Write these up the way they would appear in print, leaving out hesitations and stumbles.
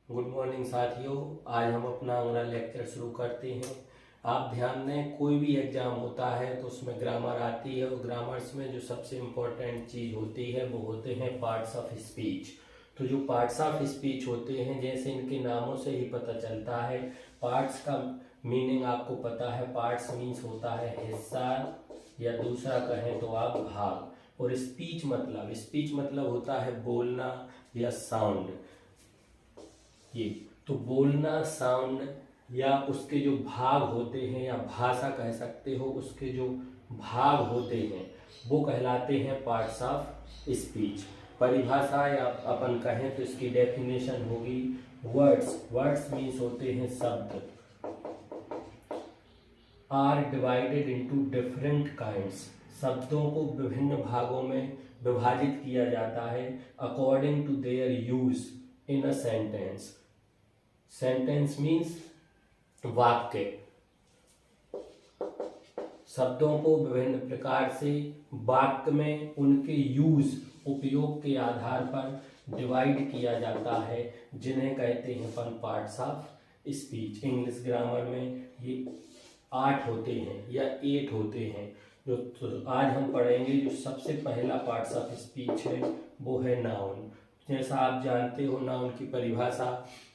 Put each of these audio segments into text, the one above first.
Good morning साथियों। आज हम अपना अगला लेक्चर शुरू करते हैं। आप ध्यान दें, कोई भी एग्जाम होता है तो उसमें ग्रामर आती है और ग्रामर्स में जो सबसे इम्पोर्टेंट चीज़ होती है वो होते हैं पार्ट्स ऑफ स्पीच। तो जो पार्ट्स ऑफ स्पीच होते हैं, जैसे इनके नामों से ही पता चलता है, पार्ट्स का मीनिंग आपको पता है। पार्ट्स मीन्स होता है हिस्सा, या दूसरा कहें तो आप भाग। और स्पीच मतलब होता है बोलना या साउंड। ये तो बोलना, साउंड या उसके जो भाग होते हैं, या भाषा कह सकते हो, उसके जो भाग होते हैं वो कहलाते हैं पार्ट्स ऑफ स्पीच। परिभाषा या अपन कहें तो इसकी डेफिनेशन होगी वर्ड्स मीन्स होते हैं शब्द, are divided into different kinds. शब्दों को विभिन्न भागों में विभाजित किया जाता है according to their use in a sentence. Sentence means वाक्य। शब्दों को विभिन्न प्रकार से वाक्य में उनके यूज, उपयोग के आधार पर डिवाइड किया जाता है, जिन्हें कहते हैं अपन parts of speech. English grammar में ये 8 होते हैं या 8 होते हैं। जो तो आज हम पढ़ेंगे, जो सबसे पहला पार्ट्स ऑफ स्पीच है वो है नाउन। जैसा आप जानते हो, नाउन की परिभाषा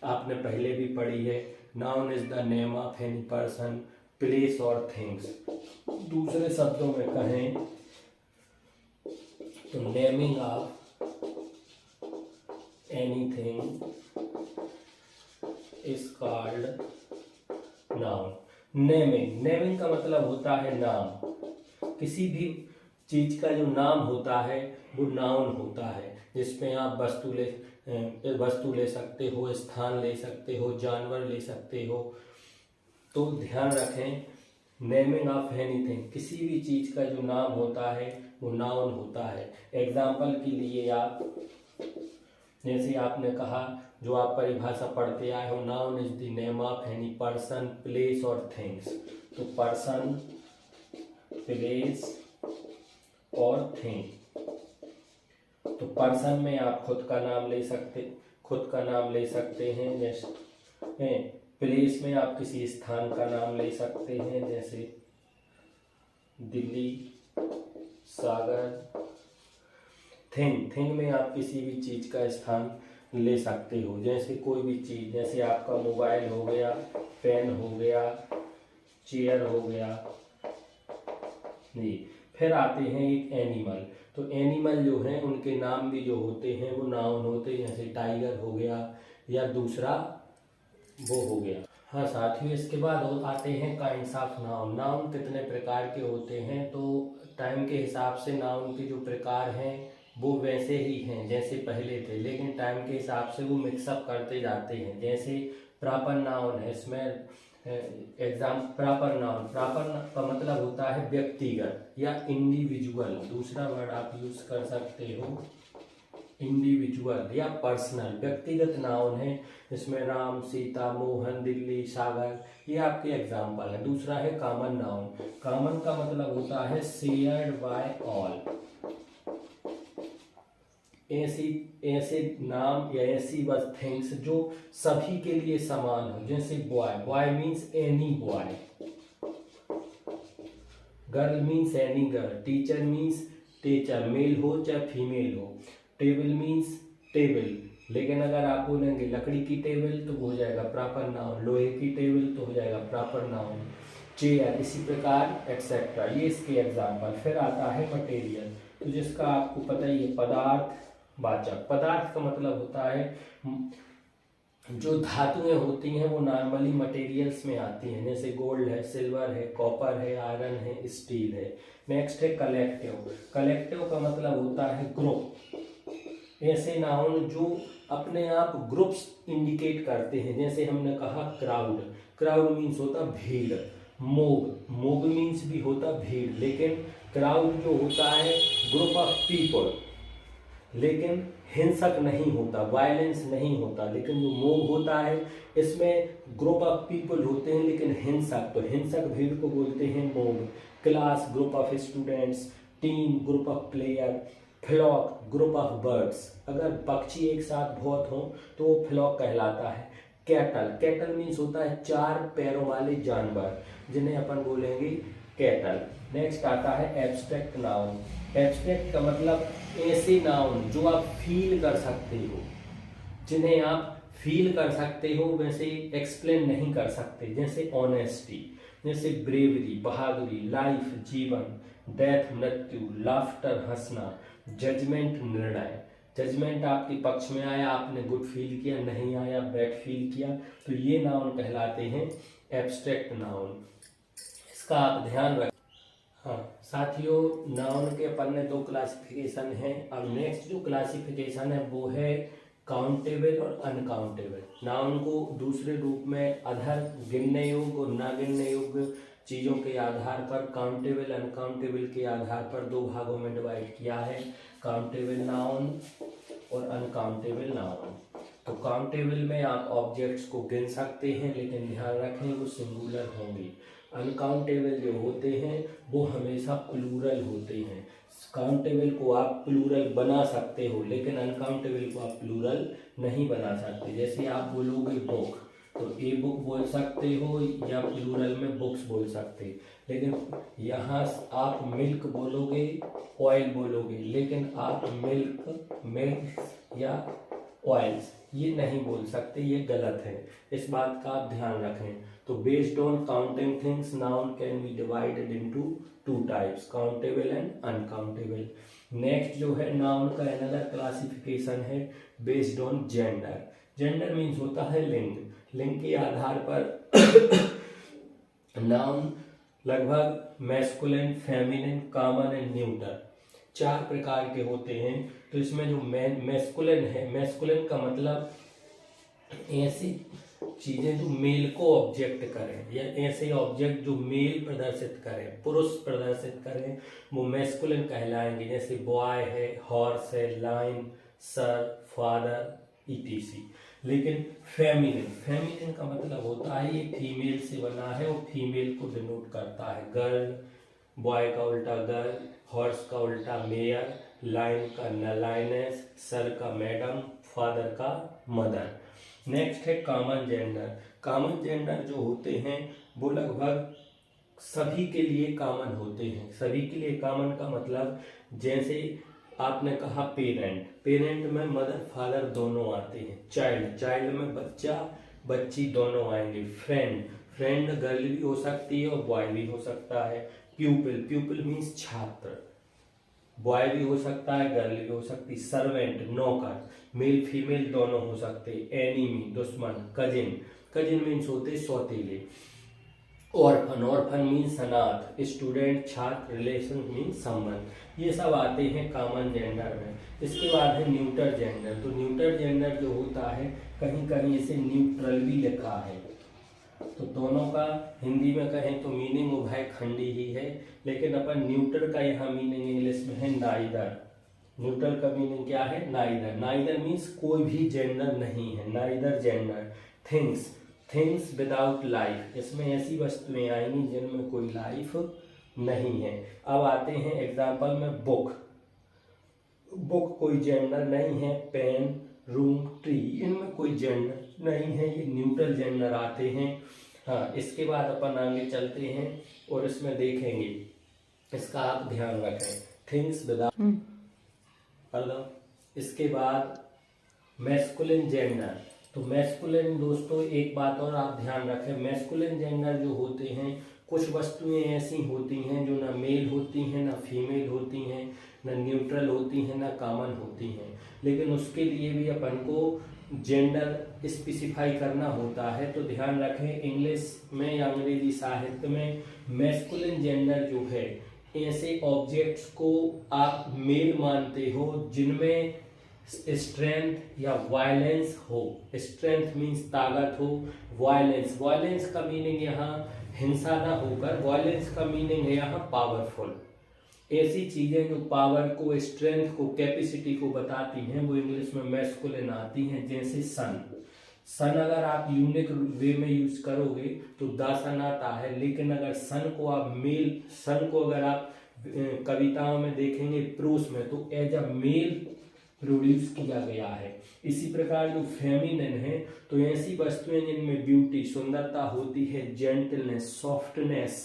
आपने पहले भी पढ़ी है। Noun is the name of any person, place और थिंग्स। दूसरे शब्दों में कहें तो naming of anything is called noun. Naming का मतलब होता है नाम। किसी भी चीज का जो नाम होता है वो नाउन होता है, जिसमें आप वस्तु ले सकते हो, स्थान ले सकते हो, जानवर ले सकते हो। तो ध्यान रखें, नेमिंग ऑफ एनीथिंग, किसी भी चीज का जो नाम होता है वो नाउन होता है। एग्जाम्पल के लिए आप, जैसे आपने कहा, जो आप परिभाषा पढ़ते आए हो, noun is the name of any person, place और थिंग्स। तो पर्सन, प्लेस और थिंग। तो पर्सन में आप खुद का नाम ले सकते हैं, जैसे प्लेस में आप किसी स्थान का नाम ले सकते हैं, जैसे दिल्ली, सागर। थिंग में आप किसी भी चीज का स्थान ले सकते हो, जैसे कोई भी चीज, जैसे आपका मोबाइल हो गया, पेन हो गया, चेयर हो गया। जी, फिर आते हैं एक एनिमल। तो एनिमल जो हैं उनके नाम भी जो होते हैं वो नाउन होते हैं, जैसे टाइगर हो गया या दूसरा वो हो गया। हाँ साथियों, इसके बाद आते हैं काइंड्स ऑफ नाउन। नाउन कितने प्रकार के होते हैं? तो टाइम के हिसाब से नाउन के जो प्रकार हैं वो वैसे ही हैं जैसे पहले थे, लेकिन टाइम के हिसाब से वो मिक्सअप करते जाते हैं। जैसे प्रॉपर नाउन है, इसमें प्रॉपर नाउन का मतलब होता है व्यक्तिगत या इंडिविजुअल। दूसरा वर्ड आप यूज कर सकते हो इंडिविजुअल या पर्सनल। व्यक्तिगत नाउन है, इसमें राम, सीता, मोहन, दिल्ली, सागर, ये आपके एग्जाम्पल है। दूसरा है कॉमन नाउन। कॉमन का मतलब होता है शेयर्ड बाय ऑल। ऐसे नाम या ऐसी थिंग्स जो सभी के लिए समान हो, जैसे boy means any boy, girl means any girl, teacher means teacher, male हो चाहे फीमेल हो। टेबल मीन्स टेबल, लेकिन अगर आप बोलेंगे लकड़ी की टेबल तो हो जाएगा प्रॉपर नाउन, लोहे की टेबल तो हो जाएगा प्रॉपर नाउन, चेयर, इसी प्रकार एक्सेट्रा। ये इसके एग्जाम्पल। फिर आता है मटेरियल, तो जिसका आपको पता ही है, पदार्थ वाचक। पदार्थ का मतलब होता है जो धातुएं होती हैं वो नॉर्मली मटेरियल्स में आती हैं, जैसे गोल्ड है, सिल्वर है, कॉपर है, आयरन है, स्टील है। नेक्स्ट है कलेक्टिव। कलेक्टिव का मतलब होता है ग्रुप। ऐसे नाउन जो अपने आप ग्रुप्स इंडिकेट करते हैं, जैसे हमने कहा क्राउड। क्राउड मीन्स होता भीड़। मोब मीन्स भी होता भीड़, लेकिन क्राउड जो होता है ग्रुप ऑफ पीपल, लेकिन हिंसक नहीं होता, वायलेंस नहीं होता। लेकिन जो मोब होता है इसमें ग्रुप ऑफ पीपल होते हैं लेकिन हिंसक, तो हिंसक भीड़ को बोलते हैं mob. Class, group of students. Team, group of player. Flock group of birds, अगर पक्षी एक साथ बहुत हों तो वो फ्लॉक कहलाता है। कैटल, कैटल मीन्स होता है 4 पैरों वाले जानवर, जिन्हें अपन बोलेंगे कैटल। नेक्स्ट आता है एब्स्ट्रैक्ट नाउन। एब्स्ट्रैक्ट का मतलब ऐसे नाउन जो आप फील कर सकते हो, जिन्हें आप फील कर सकते हो वैसे एक्सप्लेन नहीं कर सकते, जैसे ऑनेस्टी, जैसे ब्रेवरी बहादुरी, लाइफ जीवन, डेथ मृत्यु, लाफ्टर हंसना, जजमेंट निर्णय। जजमेंट आपके पक्ष में आया, आपने गुड फील किया, नहीं आया बैड फील किया, तो ये नाउन कहलाते हैं एब्स्ट्रैक्ट नाउन। इसका आप ध्यान रखें। हाँ साथियों, नाउन के अपन ने 2 क्लासिफिकेशन हैं। अब नेक्स्ट जो क्लासिफिकेशन है वो है काउंटेबल और अनकाउंटेबल। नाउन को दूसरे रूप में अधर, गिनने योग्य और ना गिनने योग्य चीज़ों के आधार पर, काउंटेबल अनकाउंटेबल के आधार पर 2 भागों में डिवाइड किया है, काउंटेबल नाउन और अनकाउंटेबल नाउन। तो काउंटेबल में आप ऑब्जेक्ट्स को गिन सकते हैं, लेकिन ध्यान रखें वो सिंगुलर होंगे। अनकाउंटेबल जो होते हैं वो हमेशा प्लूरल होते हैं। काउंटेबल को आप प्लूरल बना सकते हो, लेकिन अनकाउंटेबल को आप प्लूरल नहीं बना सकते। जैसे आप बोलोगे बुक, तो ए बुक बोल सकते हो या प्लूरल में बुक्स बोल सकते, लेकिन यहाँ आप मिल्क बोलोगे, ऑयल बोलोगे, लेकिन आप मिल्क या ऑयल्स ये नहीं बोल सकते, ये गलत है। इस बात का आप ध्यान रखें। तो based on counting things noun can be divided into 2 types, countable and uncountable. Next जो है नाउन का अनदर क्लासिफिकेशन है based on gender. Gender means होता है लिंग। लिंग के आधार पर नाउन लगभग masculine, feminine, common and neuter 4 प्रकार के होते हैं। तो इसमें जो मैस्कुलिन है, मैस्कुलिन का मतलब ऐसी चीजें जो मेल को ऑब्जेक्ट करें या ऐसे ऑब्जेक्ट जो मेल प्रदर्शित करें, पुरुष प्रदर्शित करें, वो मैस्कुलिन कहलाएंगे। जैसे बॉय है, हॉर्स है, लाइन, सर, फादर ईटीसी। लेकिन फेमिनिन, फेमिनिन का मतलब होता है ये फीमेल से बना है और फीमेल को डिनोट करता है। गर्ल, बॉय का उल्टा गर्ल, हॉर्स का उल्टा मेयर, लाइन का लाइनेस, सर का मैडम, फादर का मदर। नेक्स्ट है कॉमन जेंडर। कॉमन जेंडर जो होते हैं वो लगभग सभी के लिए कॉमन होते हैं। सभी के लिए कॉमन का मतलब, जैसे आपने कहा पेरेंट, पेरेंट में मदर फादर दोनों आते हैं। चाइल्ड, चाइल्ड में बच्चा बच्ची दोनों आएंगे। फ्रेंड, फ्रेंड गर्ल भी हो सकती है और बॉय भी हो सकता है। प्यूपिल, प्यूपिल मीन्स छात्र, बॉय भी हो सकता है गर्ल भी हो सकती। सर्वेंट, नौकर, मेल फीमेल दोनों हो सकते। एनिमी, दुश्मन। कजिन, कजिन मीन्स होते सौतेले। ऑर्फन, ऑर्फन मीन्स अनाथ। स्टूडेंट, छात्र। रिलेशन मीन्स संबंध। ये सब आते हैं कॉमन जेंडर में। इसके बाद है न्यूटर जेंडर। तो न्यूटर जेंडर जो होता है, कहीं कहीं इसे न्यूट्रल भी लिखा है। तो दोनों का हिंदी में कहें तो मीनिंग उभय खंडी ही है, लेकिन अपन न्यूट्रल का यहाँ मीनिंग इंग्लिश में है नाइदर। न्यूट्रल का मीनिंग क्या है? नाइदर। नाइदर मीन्स कोई भी जेंडर नहीं है, neither gender. Things, things without life, इसमें ऐसी वस्तुएं आएंगी जिनमें कोई लाइफ नहीं है। अब आते हैं एग्जाम्पल में बुक, बुक कोई जेंडर नहीं है। पेन, रूम, ट्री, इनमें कोई जेंडर नहीं है, ये न्यूट्रल जेंडर आते हैं। हाँ, इसके बाद अपन आगे चलते हैं और इसमें देखेंगे, इसका आप ध्यान रखें। थिंग्स विदाउट, इसके बाद मैस्कुलिन जेंडर। तो मैस्कुलिन दोस्तों एक बात और आप ध्यान रखें, मैस्कुलिन जेंडर जो होते हैं, कुछ वस्तुएं ऐसी होती हैं जो ना मेल होती हैं ना फीमेल होती हैं, ना न्यूट्रल होती हैं ना कॉमन होती हैं, लेकिन उसके लिए भी अपन को जेंडर स्पेसिफाई करना होता है। तो ध्यान रखें, इंग्लिश में या अंग्रेजी साहित्य में मैस्कुलिन जेंडर जो है, ऐसे ऑब्जेक्ट्स को आप मेल मानते हो जिनमें स्ट्रेंथ या वायलेंस हो। स्ट्रेंथ मीन्स ताकत हो, वायलेंस, वायलेंस का मीनिंग यहाँ हिंसा ना होकर, वायलेंस का मीनिंग है यहाँ पावरफुल। ऐसी चीजें जो पावर को, स्ट्रेंथ को, कैपेसिटी को बताती हैं, वो इंग्लिश में मैस्कुलिन आती हैं। जैसे सन, सन अगर आप यूनिक वे में यूज करोगे तो द सन आता है, लेकिन अगर सन को आप मेल, सन को अगर आप कविताओं में देखेंगे प्रोस में तो एज अ मेल प्रोड्यूस किया गया है। इसी प्रकार जो फेमिनिन है तो ऐसी वस्तुएं जिनमें ब्यूटी सुंदरता होती है, जेंटलनेस सॉफ्टनेस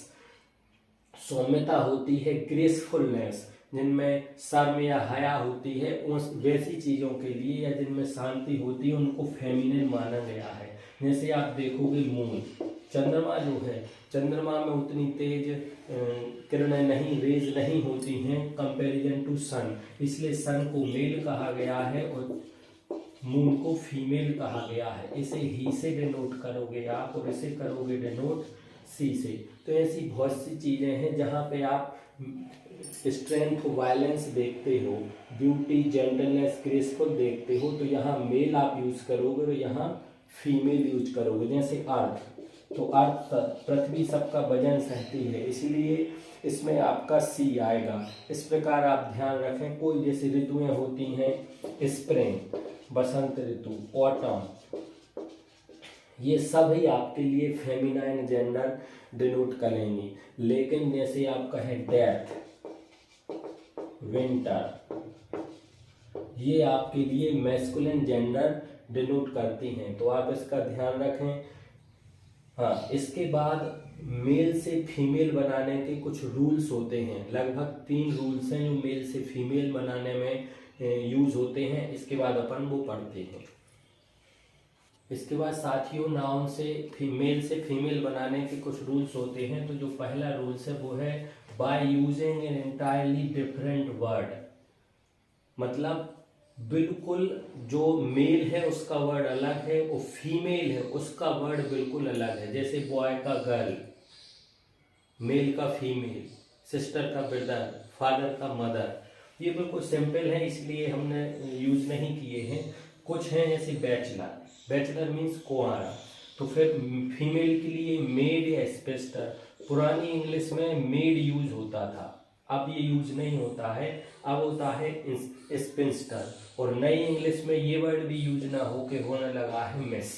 सौम्यता होती है, ग्रेसफुलनेस जिनमें शर्म या हया होती है, उस वैसी चीजों के लिए या जिनमें शांति होती है उनको फेमिनिन माना गया है। जैसे आप देखोगे मून, चंद्रमा जो है, चंद्रमा में उतनी तेज किरणें नहीं, रेज नहीं होती हैं कंपैरिजन टू सन, इसलिए सन को मेल कहा गया है और मून को फीमेल कहा गया है। इसे ही से डिनोट करोगे आप और इसे करोगे डिनोट सी से। तो ऐसी बहुत सी चीजें हैं जहाँ पे आप स्ट्रेंथ वायलेंस देखते हो, ब्यूटी जेंटलनेस ग्रेसफुल देखते हो, तो यहाँ मेल आप यूज करोगे और यहाँ फीमेल यूज करोगे। जैसे अर्थ, तो अर्थ पृथ्वी सबका वजन सहती है, इसलिए इसमें आपका सी आएगा। इस प्रकार आप ध्यान रखें। कोई जैसे ऋतुएं होती हैं स्प्रिंग बसंत ऋतु, ऑटम, ये सब ही आपके लिए फेमिनाइन जेंडर डिनोट करेंगी। लेकिन जैसे आपका है डेथ, विंटर, ये आपके लिए मैस्कुलिन जेंडर डिनोट करती हैं, तो आप इसका ध्यान रखें। हाँ, इसके बाद मेल से फीमेल बनाने के कुछ रूल्स होते हैं, लगभग 3 रूल्स हैं जो मेल से फीमेल बनाने में यूज होते हैं। इसके बाद अपन वो पढ़ते हैं। इसके बाद साथियों नाउन से फीमेल से फीमेल बनाने के कुछ रूल्स होते हैं। तो जो पहला रूल्स है वो है by using an entirely different word, मतलब बिल्कुल जो मेल है उसका वर्ड अलग है और फीमेल है उसका वर्ड बिल्कुल अलग है। जैसे बॉय का गर्ल, मेल का फीमेल, सिस्टर का ब्रदर, फादर का मदर, ये बिल्कुल सिंपल है इसलिए हमने यूज नहीं किए हैं। कुछ हैं जैसे बैचलर, बैचलर मीन्स कुंवारा, तो फिर फीमेल के लिए मेड या स्पेस्टर। पुरानी इंग्लिश में मेड यूज होता था, अब ये यूज नहीं होता है, अब होता है स्पिंस्टर। और नई इंग्लिश में ये वर्ड भी यूज ना हो के होने लगा है मिस।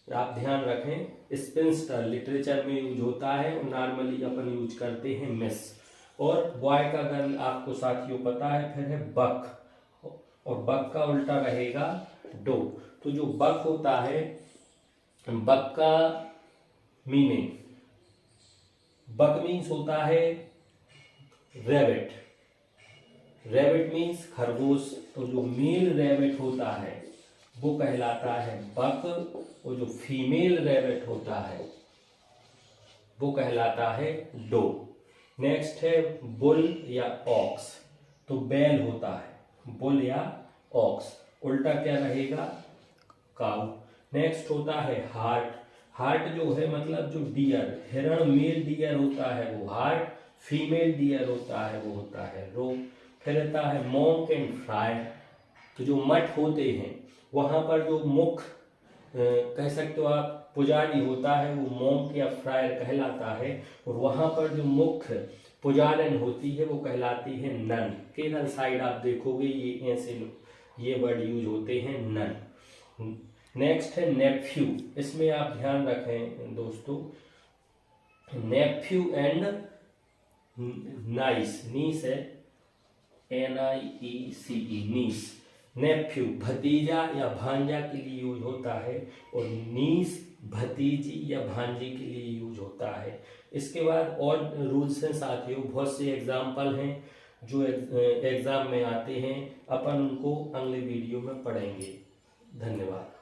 आप ध्यान रखें, स्पिंस्टर लिटरेचर में यूज होता है और नॉर्मली अपन यूज करते हैं मिस। और बॉय का गर्ल आपको साथियों पता है। फिर है बक, और बक का उल्टा रहेगा डो। तो जो बक होता है, बक का मीनिंग, बक मीन्स होता है रैबिट, रैबिट मीन्स खरगोश। तो जो मेल रैबिट होता है वो कहलाता है बक, और जो फीमेल रैबिट होता है वो कहलाता है डो। नेक्स्ट है बुल या ऑक्स, तो बैल होता है, बुल या ऑक्स, उल्टा क्या रहेगा काऊ। नेक्स्ट होता है हार्ट, हार्ट जो है मतलब जो डियर, हिरण मेल डियर होता है वो हार्ट, फीमेल डियर होता है वो होता है रो। फिर रहता है मॉन्क एंड फ्रायर, तो जो मठ होते हैं वहाँ पर जो मुख कह सकते हो आप पुजारी होता है वो मॉन्क या फ्रायर कहलाता है, और वहाँ पर जो मुख्य पुजारन होती है वो कहलाती है नन। केरल साइड आप देखोगे ये ऐसे ये वर्ड यूज होते हैं नन। नेक्स्ट है नेफ्यू, इसमें आप ध्यान रखें दोस्तों, नेफ्यू एंड नाइस, नीस है NIECE, नीस। नेफ्यू भतीजा या भांजा के लिए यूज होता है, और नीस भतीजी या भांजी के लिए यूज होता है। इसके बाद और रूल्स हैं साथियों, बहुत से एग्जाम्पल हैं जो एग्जाम में आते हैं, अपन उनको अगले वीडियो में पढ़ेंगे। धन्यवाद।